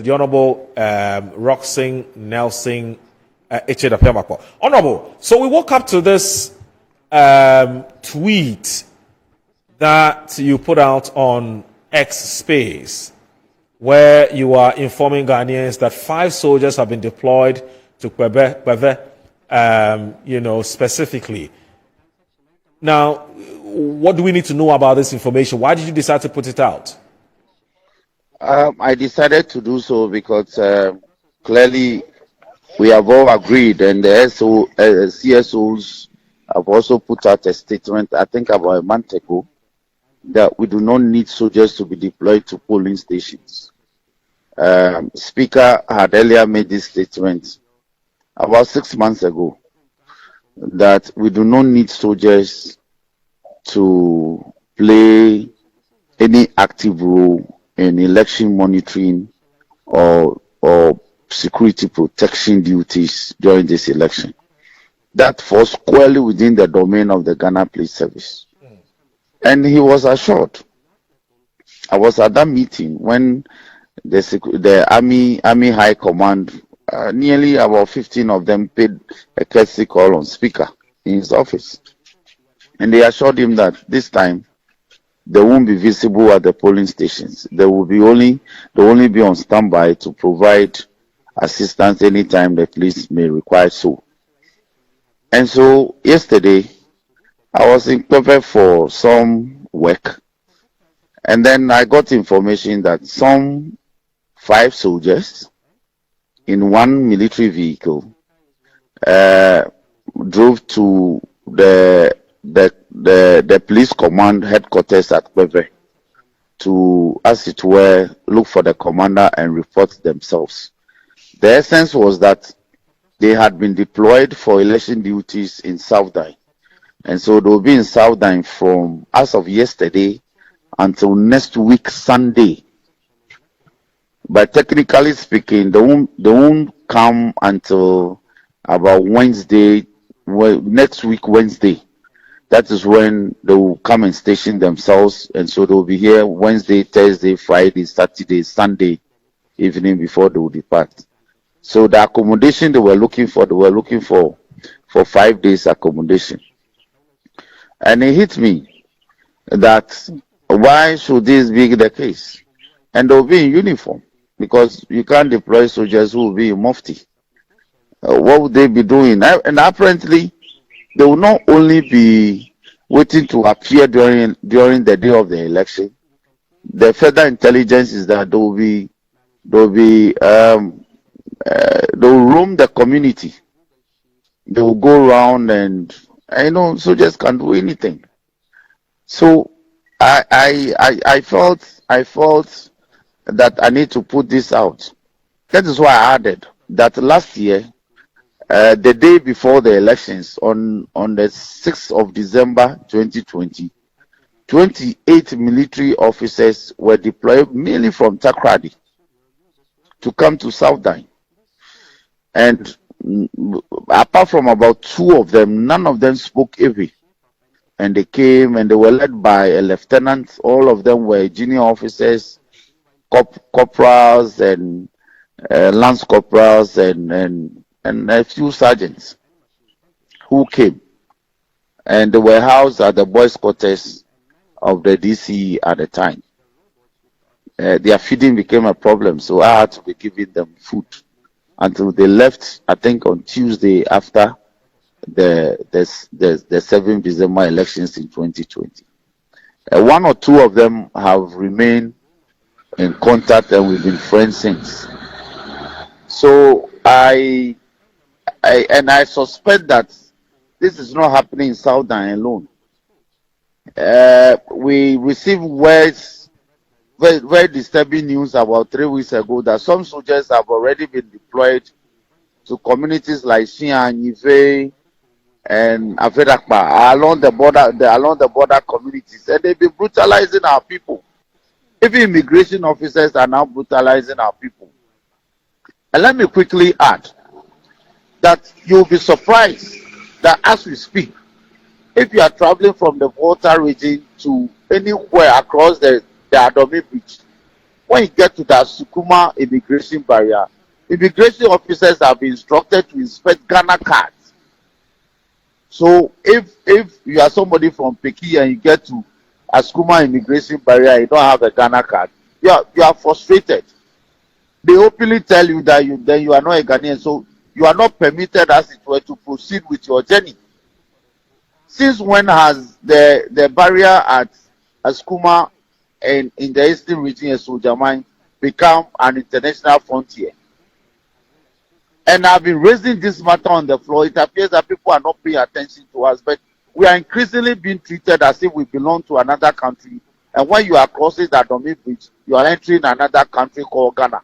the Honorable Roxing Nelson Echedapemako. Honorable, so we woke up to this tweet that you put out on X Space, where you are informing Ghanaians that 5 soldiers have been deployed to Kwebe, specifically. Now, what do we need to know about this information? Why did you decide to put it out? I decided to do so because clearly we have all agreed, and the CSOs have also put out a statement, I think about a month ago, that we do not need soldiers to be deployed to polling stations. Speaker had earlier made this statement about 6 months ago, that we do not need soldiers to play any active role in election monitoring or security protection duties during this election. That falls squarely within the domain of the Ghana Police Service. And he was assured. I was at that meeting when the Army High Command, nearly about 15 of them paid a courtesy call on Speaker in his office. And they assured him that this time they won't be visible at the polling stations. They will only be on standby to provide assistance anytime the police may require so. And so yesterday I was in Kwebe for some work, and then I got information that some 5 soldiers in one military vehicle drove to the police command headquarters at Kwebe to, as it were, look for the commander and report themselves. The essence was that they had been deployed for election duties in Southern, and so they will be in Southern from as of yesterday until next week Sunday. But technically speaking, they won't come until about Wednesday, next week Wednesday. That is when they will come and station themselves, and so they will be here Wednesday, Thursday, Friday, Saturday, Sunday evening before they will depart. So the accommodation they were looking for 5 days accommodation. And it hit me that why should this be the case? And they'll be in uniform, because you can't deploy soldiers who will be in mufti. What would they be doing? And apparently, they will not only be waiting to appear during the day of the election. The further intelligence is that they'll roam the community. They will go around, and soldiers can't do anything. So I felt that I need to put this out. That is why I added that last year, the day before the elections, on the 6th of December 2020, 28 military officers were deployed mainly from Takrady to come to Southern. And apart from about 2 of them, none of them spoke Ewe. And they came, and they were led by a lieutenant. All of them were junior officers, corporals and lance corporals and a few sergeants who came. And they were housed at the boys' quarters of the DC at the time. Their feeding became a problem, so I had to be giving them food until they left, I think on Tuesday after the 7th December elections in 2020. 1 or 2 of them have remained in contact, and we've been friends since. So I suspect that this is not happening in Southern alone. We received very, very disturbing news about 3 weeks ago that some soldiers have already been deployed to communities like Shian, Ife, and Afedakpa along the border communities, and they've been brutalizing our people. Even immigration officers are now brutalizing our people. And let me quickly add that you'll be surprised that as we speak, if you are traveling from the Volta region to anywhere across the Adome Bridge, when you get to the Sukuma immigration barrier, immigration officers have been instructed to inspect Ghana cards. So if you are somebody from Pekin and you get to a Sukuma immigration barrier, you don't have a Ghana card, you are frustrated. They openly tell you that you are not a Ghanaian, so you are not permitted, as it were, to proceed with your journey. Since when has the barrier at Askuma and in the eastern region of Sojamine become an international frontier? And I've been raising this matter on the floor. It appears that people are not paying attention to us, but we are increasingly being treated as if we belong to another country. And when you are crossing the Adomi Bridge, you are entering another country called Ghana.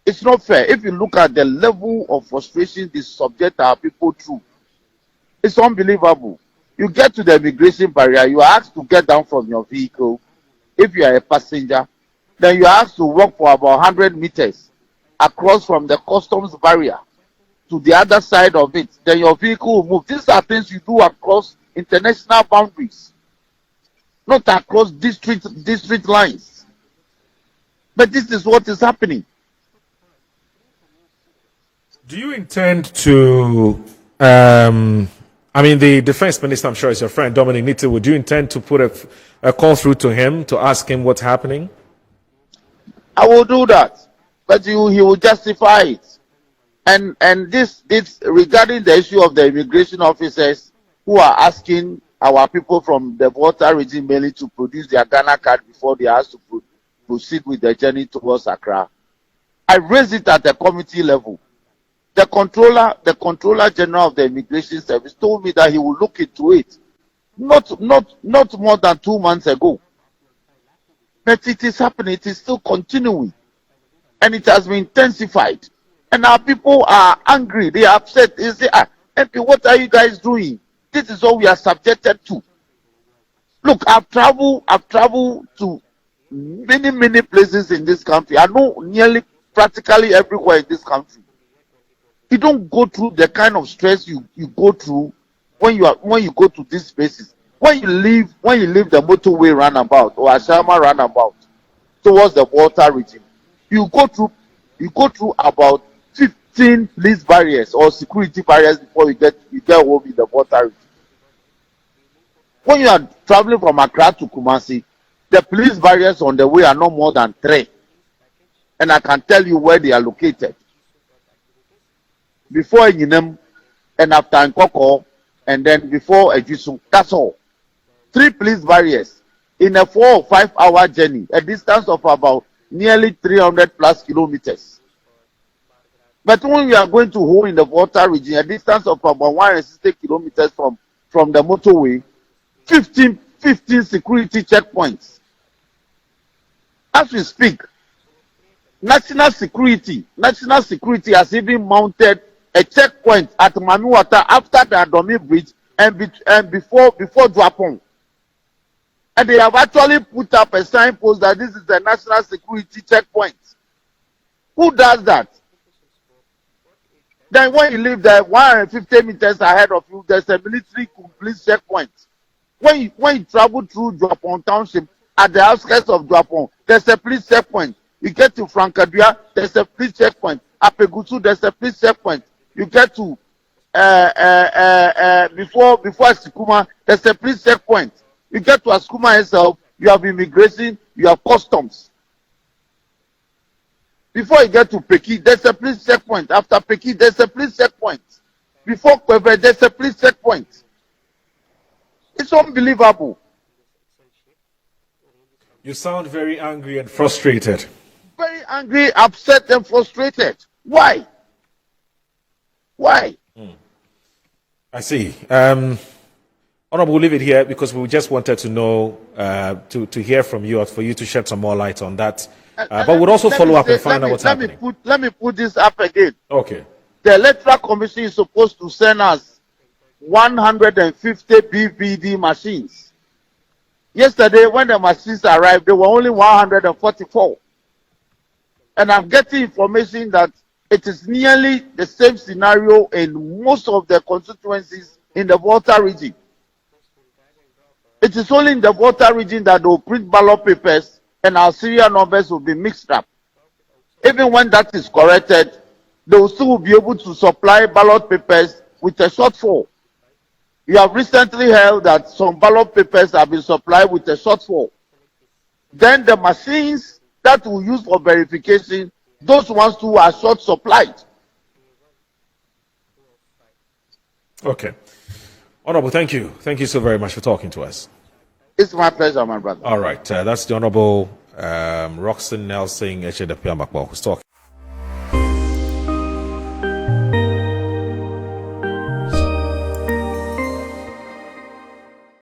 It's not fair. If you look at the level of frustration this subject our people through, it's unbelievable. You get to the immigration barrier, you are asked to get down from your vehicle. If you are a passenger, then you are asked to walk for about 100 meters across from the customs barrier to the other side of it. Then your vehicle will move. These are things you do across international boundaries, not across district lines. But this is what is happening. Do you intend to, I mean, the defense minister, I'm sure is your friend, Dominic Nito, would you intend to put a call through to him to ask him what's happening? I will do that, but he will justify it. And this regarding the issue of the immigration officers who are asking our people from the Volta region mainly to produce their Ghana card before they are asked to proceed with the journey towards Accra. I raised it at the committee level. The controller general of the immigration service told me that he will look into it not more than 2 months ago. But it is happening, it is still continuing, and it has been intensified. And our people are angry, they are upset. They say, MP, what are you guys doing? This is all we are subjected to. Look, I've traveled to many places in this country. I know nearly practically everywhere in this country. You don't go through the kind of stress you go through when you go to these places. When you leave the motorway roundabout or Ashama roundabout towards the Volta region, you go through about 15 police barriers or security barriers before you get home in the Volta region. When you are traveling from Accra to Kumasi, the police barriers on the way are not more than 3, and I can tell you where they are located. Before Enyinem and after Nkoko, and then before Ejisu. That's all. 3 police barriers in a 4 or 5 hour journey, a distance of about nearly 300 plus kilometers. But when you are going to home in the Volta region, a distance of about 160 kilometers from the motorway, 15 security checkpoints. As we speak, national security has even mounted a checkpoint at Mamiwata after the Adomi Bridge and before Dwapong. And they have actually put up a signpost that this is a national security checkpoint. Who does that? Then when you leave there 150 meters ahead of you, there's a military complete checkpoint. When you travel through Dwapong Township, at the outskirts of Dwapong, there's a police checkpoint. You get to Frankadua, there's a police checkpoint. Apegutu, there's a police checkpoint. You get to before Askuma, there's a police checkpoint. You get to Askuma itself, you have immigration, you have customs. Before you get to Pekin, there's a police checkpoint. After Pekin, there's a police checkpoint. Before Kwebe, there's a police checkpoint. It's unbelievable. You sound very angry and frustrated. Very angry, upset, and frustrated. Why? Why? I see. Honorable, we'll leave it here because we just wanted to know, to hear from you or for you to shed some more light on that. But we'll also follow up and find out what's happening. Let me put this up again. Okay. The Electoral Commission is supposed to send us 150 BVD machines. Yesterday, when the machines arrived, there were only 144. And I'm getting information that it is nearly the same scenario in most of the constituencies in the Volta region. It is only in the Volta region that they will print ballot papers and our serial numbers will be mixed up. Even when that is corrected, they will still be able to supply ballot papers with a shortfall. You have recently heard that some ballot papers have been supplied with a shortfall. Then the machines that we use for verification, those ones too are short supplied. Okay. Honorable, thank you. Thank you so very much for talking to us. It's my pleasure, my brother. All right. That's the Honorable Roxanne Nelson Echedepiamakbo who's talking.